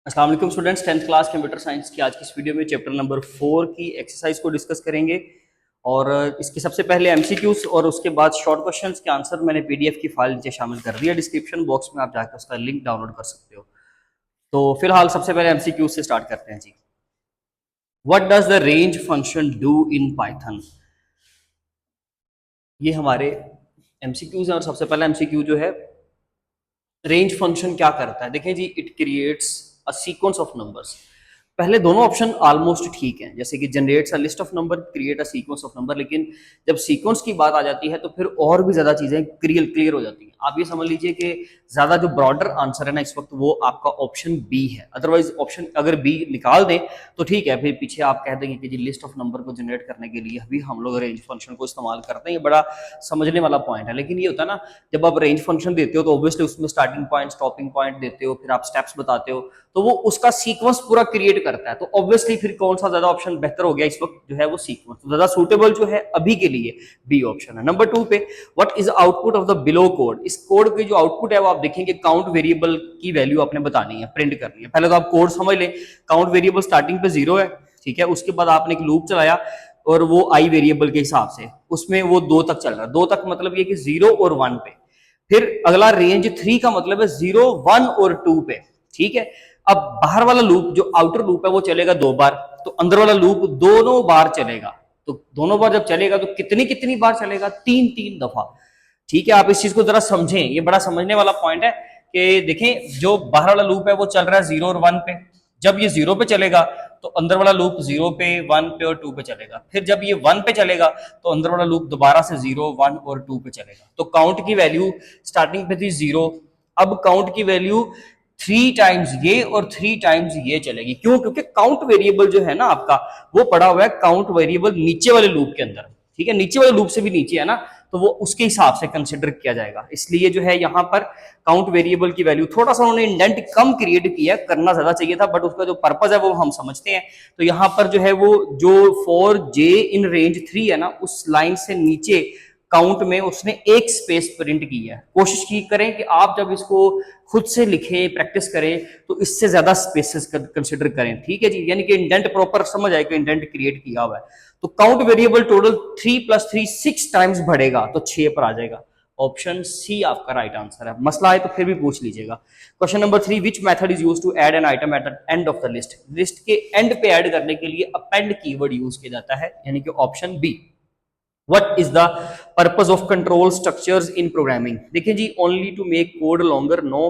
अस्सलाम वालेकुम students, 10th class computer science की आज की इस वीडियो में चैप्टर नंबर 4 की एक्सरसाइज को डिस्कस करेंगे। और इसके सबसे पहले एमसीक्यूज और उसके बाद शॉर्ट क्वेश्चंस के आंसर मैंने पीडीएफ की फाइल नीचे शामिल कर दिया डिस्क्रिप्शन बॉक्स में, आप जाकर उसका लिंक डाउनलोड कर सकते हो। तो फिलहाल सबसे पहले एमसीक्यूज से स्टार्ट करते हैं जी। What does the range function do in Python? ये हमारे एमसीक्यूज हैं और सबसे पहला एमसीक्यू जो है, रेंज फंक्शन क्या करता है। देखें जी, it creates a sequence of numbers. पहले दोनों ऑप्शन ऑलमोस्ट ठीक है, जैसे कि generates a list of number, create a sequence of number, लेकिन जब सीक्वेंस की बात आ जाती है तो फिर और भी ज्यादा चीजें क्लियर हो जाती हैं। आप ये समझ लीजिए कि ज्यादा जो ब्रॉडर आंसर है ना इस वक्त, वो आपका ऑप्शन बी है। अदरवाइज ऑप्शन अगर बी निकाल दें तो ठीक है, फिर पीछे आप कह देंगे कि जी लिस्ट ऑफ नंबर को जनरेट करने के लिए भी हम लोग रेंज फंक्शन को इस्तेमाल करते हैं। ये बड़ा समझने वाला पॉइंट है, लेकिन ये होता है ना, जब आप रेंज फंक्शन देते हो तो ऑब्वियसली उसमें स्टार्टिंग पॉइंट स्टॉपिंग पॉइंट देते हो, फिर आप स्टेप्स बताते हो, तो वो उसका सीक्वेंस पूरा क्रिएट करता है। तो ऑब्वियसली फिर कौन सा ज्यादा ऑप्शन बेहतर हो गया इस वक्त, जो है वो सीक्वेंस। तो ज्यादा सूटेबल जो है अभी के लिए बी ऑप्शन है। नंबर 2 पे, what is output of the below code? इस कोड की जो आउटपुट है वो आप देखेंगे काउंट वेरिएबल की वैल्यू आपने बतानी है, प्रिंट करनी है। पहले तो आप कोड समझ लें। काउंट वेरिएबल स्टार्टिंग पे 0 है, ठीक है। उसके बाद आपने एक लूप चलाया और वो आई वेरिएबल के हिसाब से उसमें वो 2 तक चल रहा है। 2 तक मतलब ये कि 0 और 1 पे। फिर अगला रेंज 3 का मतलब है 0, 1 और 2 पे, ठीक है। अब बाहर वाला लूप जो आउटर लूप है वो चलेगा 2 बार, तो अंदर वाला लूप दोनों बार चलेगा। तो दोनों बार जब चलेगा तो कितनी कितनी बार चलेगा? 3 दफा, ठीक है। आप इस चीज को जरा समझें, ये बड़ा समझने वाला पॉइंट है कि देखें, जो बाहर वाला लूप है वो चल रहा है 0 और 1 पे। जब ये 0 पे चलेगा तो अंदर वाला लूप 0 पे, 1 पे और 2 पे चलेगा। फिर जब ये 1 पे चलेगा तो अंदर वाला लूप दोबारा से 0, 1 और 2 पे चलेगा। तो काउंट की वैल्यू स्टार्टिंग पे थी 0, अब काउंट की वैल्यू 3 टाइम्स ये और 3 टाइम्स ये चलेगी। क्यों? क्योंकि काउंट वेरिएबल जो है ना आपका, वो पड़ा हुआ है काउंट वेरिएबल नीचे वाले लूप के अंदर, ठीक है। नीचे वाले लूप से भी नीचे है ना, तो वो उसके हिसाब से कंसिडर किया जाएगा। इसलिए जो है यहाँ पर काउंट वेरिएबल की वैल्यू थोड़ा सा उन्होंने इंडेंट कम क्रिएट किया, करना ज्यादा चाहिए था, बट उसका जो पर्पज है वो हम समझते हैं। तो यहाँ पर जो है वो जो फॉर जे इन रेंज 3 है ना, उस लाइन से नीचे काउंट में उसने एक स्पेस प्रिंट की है। कोशिश की करें कि आप जब इसको खुद से लिखें, प्रैक्टिस करें, तो इससे ज्यादा स्पेसेस कंसिडर करें, ठीक है जी। यानी कि इंडेंट प्रॉपर समझ आए कि इंडेंट क्रिएट किया हुआ है। तो काउंट वेरिएबल टोटल 3 + 3 6 टाइम्स बढ़ेगा, तो 6 पर आ जाएगा। ऑप्शन सी आपका राइट आंसर है। मसला है तो फिर भी पूछ लीजिएगा। Question number 3, which method is used to add an item at the end of the list? List के एंड पे ऐड करने के लिए अपेंड कीवर्ड यूज किया जाता है, यानी कि option B. What is the purpose of control structures in programming? देखिए जी, only to make code longer, no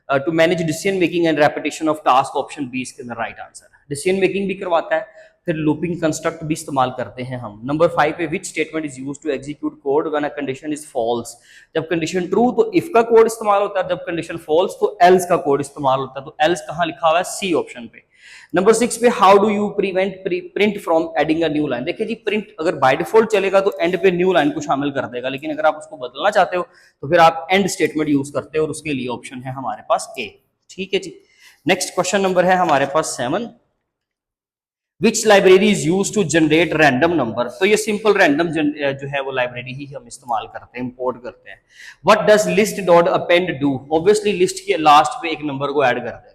to manage decision making and repetition of task, option B इसके अंदर राइट आंसर है। Decision making भी करवाता है, फिर looping construct भी इस्तेमाल करते हैं हम। नंबर 5 पे, which statement is used to execute code when a condition is false? जब कंडीशन ट्रू तो इफ का कोड इस्तेमाल होता है, जब कंडीशन फॉल्स तो एल्स का कोड इस्तेमाल होता है। तो एल्स कहाँ लिखा हुआ है? सी ऑप्शन पे। नंबर 6 पे, how do you prevent print from adding a new line? देखिए जी, प्रिंट अगर बाय डिफॉल्ट चलेगा तो एंड पे न्यू लाइन को शामिल कर देगा, लेकिन अगर आप उसको बदलना चाहते हो तो फिर आप एंड स्टेटमेंट यूज करते हो, और उसके लिए ऑप्शन है हमारे पास ए, ठीक है जी। नेक्स्ट क्वेश्चन नंबर है हमारे पास 7, which library is use to generate random number? तो ये सिंपल रैंडम जो है वो लाइब्रेरी ही हम इस्तेमाल करते हैं, इंपोर्ट करते हैं। What does list dot append do? Obviously list के लास्ट पे एक नंबर को ऐड कर देगा।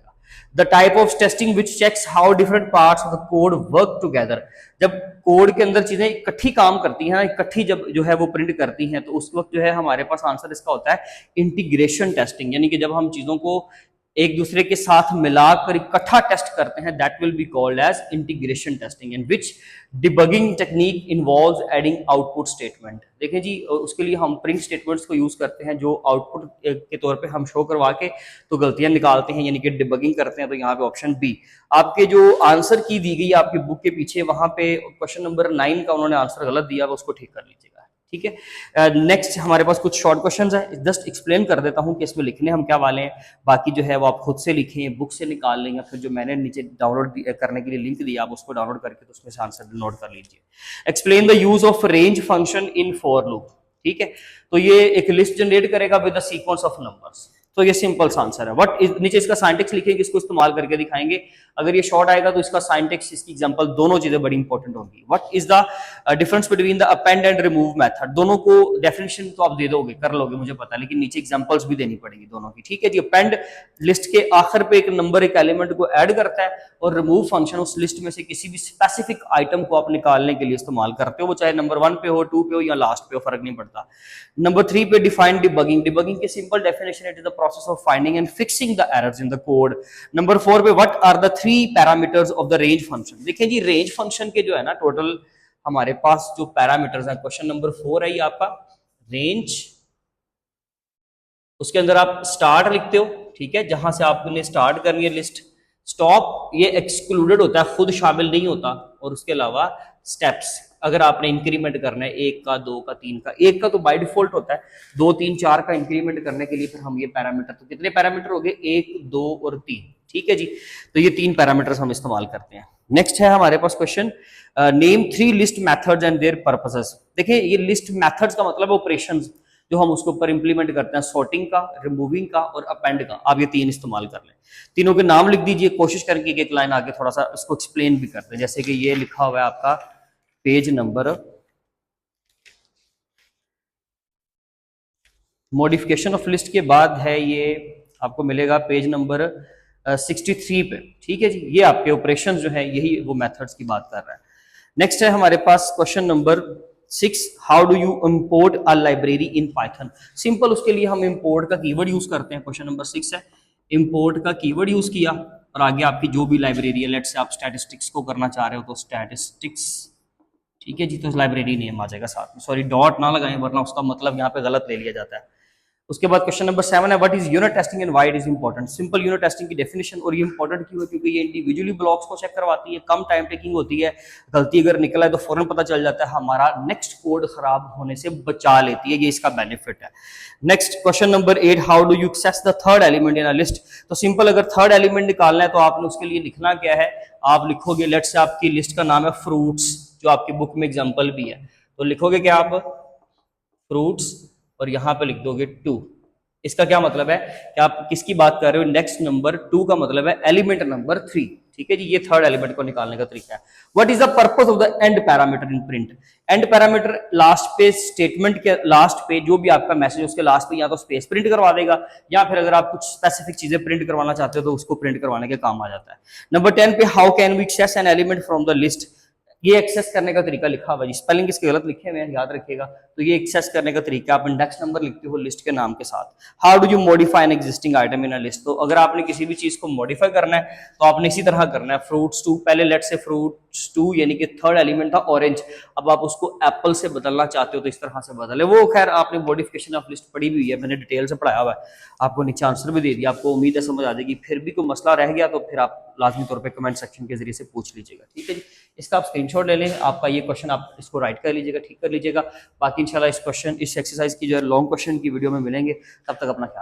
The type of testing which checks how different parts of the code work together? जब कोड के अंदर चीजें इकट्ठी काम करती हैं, इकट्ठी जब जो है वो प्रिंट करती हैं, तो उस वक्त जो है हमारे पास आंसर इसका होता है इंटीग्रेशन टेस्टिंग। यानी कि जब हम चीजों को एक दूसरे के साथ मिलाकर इकट्ठा टेस्ट करते हैं, that will be called as integration testing. And which debugging technique involves adding output statement? देखें जी, उसके लिए हम प्रिंट स्टेटमेंट्स को यूज करते हैं, जो आउटपुट के तौर पे हम शो करवा के तो गलतियां निकालते हैं, यानी कि डिबगिंग करते हैं। तो यहाँ पे ऑप्शन बी आपके जो आंसर की दी गई आपकी बुक के पीछे, वहां पे क्वेश्चन नंबर 9 का उन्होंने आंसर गलत दिया, उसको ठीक कर लीजिएगा, ठीक है। नेक्स्ट हमारे पास कुछ शॉर्ट क्वेश्चंस हैं, जस्ट एक्सप्लेन कर देता हूं कि इसमें लिखने हम क्या वाले हैं। बाकी जो है वो आप खुद से लिखें, बुक से निकाल लेंगे, फिर जो मैंने नीचे डाउनलोड करने के लिए लिंक दिया आप उसको डाउनलोड करके तो उसमें से आंसर नोट कर लीजिए। Explain the use of range function in for loop, ठीक है। तो ये एक लिस्ट जनरेट करेगा with the sequence of numbers. तो ये सिंपल सा आंसर है। व्हाट इज, नीचे इसका साइंटिक्स लिखेंगे, इसको इस्तेमाल करके दिखाएंगे। अगर ये शॉर्ट आएगा तो इसका साइंटिक्स, इसकी एग्जांपल, दोनों चीजें बड़ी इंपॉर्टेंट होंगी। What is the difference between the append and remove method, दोनों को डेफिनेशन तो आप दे दोगे, कर लोगे, मुझे पता है, लेकिन नीचे एग्जांपल्स भी देनी पड़ेगी दोनों की, ठीक है जी। अपेंड लिस्ट के आखिर पे एक नंबर, एक एलिमेंट को ऐड करता है, और रिमूव फंक्शन उस लिस्ट में से किसी भी स्पेसिफिक आइटम को आप निकालने के लिए इस्तेमाल करते हो, वो चाहे नंबर 1 पे हो, 2 पे हो या लास्ट पे हो, फर्क नहीं पड़ता। नंबर 3 पे डिफाइन डिबगिंग, डिबगिंग की simple definition, it is the process of finding and fixing the errors in the code. Number 4 पे what are the 3 parameters of the range function. देखिए जी, रेंज फंक्शन के जो है ना टोटल हमारे पास जो पैरामीटर्स हैं, क्वेश्चन नंबर 4 है ये आपका रेंज, उसके अंदर आप स्टार्ट लिखते हो, ठीक है, जहां से आपने स्टार्ट करनी है लिस्ट। स्टॉप ये एक्सक्लूडेड होता है, खुद शामिल नहीं होता। और उसके अलावा स्टेप्स, अगर आपने इंक्रीमेंट करना है 1 का, 2 का, 3 का, 1 का तो बाय डिफॉल्ट होता है, 2, 3, 4 का इंक्रीमेंट करने के लिए फिर हम ये पैरामीटर, तो कितने पैरामीटर हो गए, 1, 2 और 3, ठीक है जी। तो ये 3 पैरामीटर्स हम इस्तेमाल करते हैं। नेक्स्ट है हमारे पास question, name 3 list methods and their purposes. देखिए ये लिस्ट मेथड्स का मतलब ऑपरेशंस जो हम उसके ऊपर इंप्लीमेंट करते हैं, सॉर्टिंग का, रिमूविंग का और अपेंड का। आप ये 3 इस्तेमाल कर लें, तीनों के नाम लिख दीजिए, कोशिश करके एक लाइन आगे थोड़ा सा इसको एक्सप्लेन भी करते हैं। जैसे कि ये लिखा हुआ है आपका page number, modification of list के बाद है ये, आपको मिलेगा पेज नंबर 63 पे, ठीक है जी। ये आपके ऑपरेशंस जो है, यही वो मेथड्स की बात कर रहा है। नेक्स्ट है हमारे पास question number 6, how do you import a library in Python. Simple, उसके लिए हम इंपोर्ट का कीवर्ड यूज करते हैं। क्वेश्चन नंबर 6 है, इंपोर्ट का कीवर्ड यूज किया और आगे आपकी जो भी लाइब्रेरी है, लेट्स से आप स्टैटिस्टिक्स को करना चाह रहे हो तो स्टैटिस्टिक्स, ठीक है जी, तो लाइब्रेरी नेम आ जाएगा साथ में। सॉरी, डॉट ना लगाएं वरना उसका मतलब यहाँ पे गलत ले लिया जाता है। उसके बाद क्वेश्चन नंबर 7 है, what is unit testing and why it is important. Simple, unit testing की डेफिनेशन, और ये इंपॉर्टेंट क्यों है, क्योंकि ये इंडिविजुअली ब्लॉक्स को चेक करवाती है, कम टाइम टेकिंग होती है, गलती अगर निकला है तो फौरन पता चल जाता है, हमारा नेक्स्ट कोड खराब होने से बचा लेती है, ये इसका बेनिफिट है। Next question number 8, how do you access the third element in a list. तो सिंपल, अगर थर्ड एलिमेंट निकालना है तो आपने उसके लिए लिखना क्या है, आप लिखोगे, लेट्स से आपकी लिस्ट का नाम है फ्रूट्स, जो आपकी बुक में एग्जाम्पल भी है, तो लिखोगे क्या आप, फ्रूट्स, और यहां पे लिख दोगे 2। इसका क्या मतलब है कि आप किसकी बात कर रहे हो, नेक्स्ट नंबर 2 का मतलब है एलिमेंट नंबर 3, ठीक है जी। ये थर्ड एलिमेंट को निकालने का तरीका है। What is the purpose of the end parameter in print. And parameter last पे, स्टेटमेंट के लास्ट पे जो भी आपका मैसेज, उसके लास्ट पे या तो स्पेस प्रिंट करवा देगा, या फिर अगर आप कुछ स्पेसिफिक चीजें प्रिंट करवाना चाहते हो तो उसको प्रिंट करवाने के काम आ जाता है। नंबर 10 पे, how can we access an element from the list. ये एक्सेस करने का तरीका लिखा हुआ है, स्पेलिंग इसके गलत लिखे हुए हैं, याद रखिएगा। तो ये एक्सेस करने का तरीका, आप इंडेक्स नंबर लिखते हो लिस्ट के नाम के साथ। How do you modify an existing item in a list. तो अगर आपने किसी भी चीज को मॉडिफाई करना है तो आपने इसी तरह करना है, फ्रूट्स 2, पहले लेट्स से फ्रूट्स 2 यानी कि थर्ड एलिमेंट था ऑरेंज, अब आप उसको एप्पल से बदलना चाहते हो तो इस तरह से बदले। वो खैर आपने मॉडिफिकेशन ऑफ लिस्ट पढ़ी हुई है, मैंने डिटेल से पढ़ाया हुआ है, आपको नीचे आंसर भी दे दिया, आपको उम्मीद है समझ आ जाएगी। फिर भी कोई मसला रह गया तो फिर आप लाजमी तौर पे कमेंट सेक्शन के जरिए से पूछ लीजिएगा, ठीक है जी। इसका आप स्क्रीनशॉट ले लें, आपका ये क्वेश्चन आप इसको राइट कर लीजिएगा, ठीक कर लीजिएगा। बाकी इंशाल्लाह इस एक्सरसाइज की जो है लॉन्ग क्वेश्चन की वीडियो में मिलेंगे, तब तक अपना ख्याल रखें।